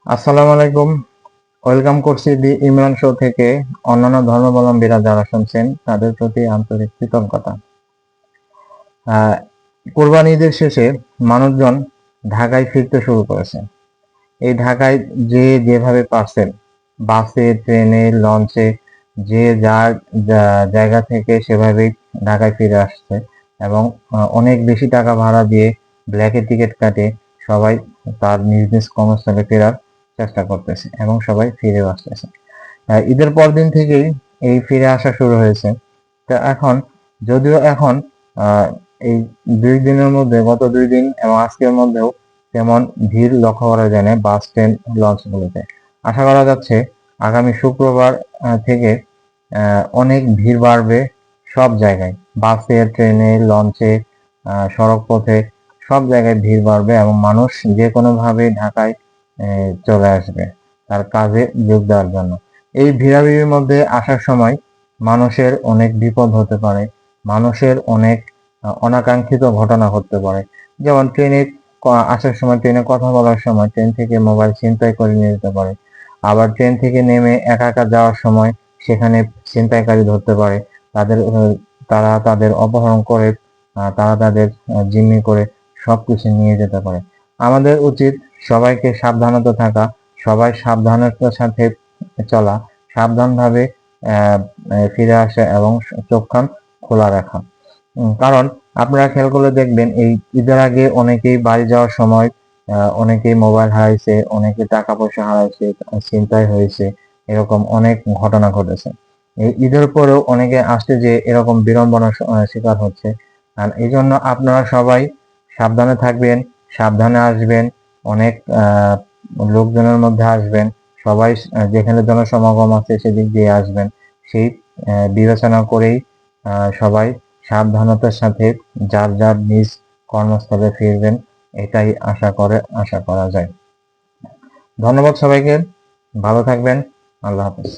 আসসালামু আলাইকুম। ওয়েলকাম করছি দি ইমরান শো থেকে। অন্যান্য ধর্মাবলম্বীরা যারা শুনছেন তাদের প্রতি আন্তরিক কৃতজ্ঞতা। আহ, কোরবানি ঈদের শেষে মানুষজন ঢাকায় ফিরতে শুরু করেছে। এই ঢাকায় যে যেভাবে পারছেন, বাসে, ট্রেনে, লঞ্চে, যে যার জায়গা থেকে সেভাবেই ঢাকায় ফিরে আসছে এবং অনেক বেশি টাকা ভাড়া দিয়ে ব্ল্যাকে টিকিট কাটে সবাই তার নিজ নিজ কর্মস্থলে ফেরার চেষ্টা করতেছে এবং সবাই ফিরেও আসতেছে। ঈদের পরদিন থেকেই এই ফিরে আসা শুরু হয়েছে। তো এখন যদিও এখন আহ, এই 2 দিনের মধ্যে, গত 2 দিন এবং আজকের মধ্যেও তেমন ভিড় লক্ষ্য করা যায় না বাস, ট্রেন, লঞ্চগুলোতে। আশা করা যাচ্ছে আগামী শুক্রবার থেকে অনেক ভিড় বাড়বে সব জায়গায়, বাসে, ট্রেনে, লঞ্চে, সড়ক পথে, সব জায়গায় ভিড় বাড়বে এবং মানুষ যে কোনোভাবে ঢাকায় চলে আসবে তার কাজে যোগ দেওয়ার জন্য। এই ভিড়াভিড়ির মধ্যে আসার সময় মানুষের অনেক বিপদ হতে পারে, মানুষের অনেক অনাকাঙ্ক্ষিত ঘটনা ঘটতে পারে। যেমন ট্রেনে আসার সময়, ট্রেনে কথা বলার সময় ট্রেন থেকে মোবাইল ছিনতাই করে নিয়ে যেতে পারে। আবার ট্রেন থেকে নেমে একা একা যাওয়ার সময় সেখানে ছিনতাইকারী ধরতে পারে। তাদের তারা তাদের অপহরণ করে, তারা তাদের জিম্মি করে সবকিছু নিয়ে যেতে পারে। আমাদের উচিত সবাইকে সাবধানতা থাকা, সবাই সাবধানতার সাথে চলা, সাবধানভাবে ফিরে আসা এবং চোখ কান খোলা রাখা। কারণ আপনারা খেয়াল করলে দেখবেন এই ঈদের আগে অনেকেই বাড়ি যাওয়ার সময় অনেকেই মোবাইল হারাইছে, অনেকে টাকা পয়সা হারাইছে, ছিনতাই হয়েছে, এরকম অনেক ঘটনা ঘটেছে। এই ঈদের পরেও অনেকে আসতে যে এরকম বিড়ম্বনার শিকার হচ্ছে। আর এই জন্য আপনারা সবাই সাবধানে থাকবেন, সাবধানে আসবেন, অনেক লোকজনের মধ্যে আসবেন, সবাই যেখানে জনসমাগম আছে সেদিক দিয়ে আসবেন। সেই বিবেচনা করেই সবাই সাবধানতার সাথে যার যার নিজ কর্মস্থলে ফিরবেন, এটাই আশা করা যায়। ধন্যবাদ সবাইকে। ভালো থাকবেন। আল্লাহ হাফেজ।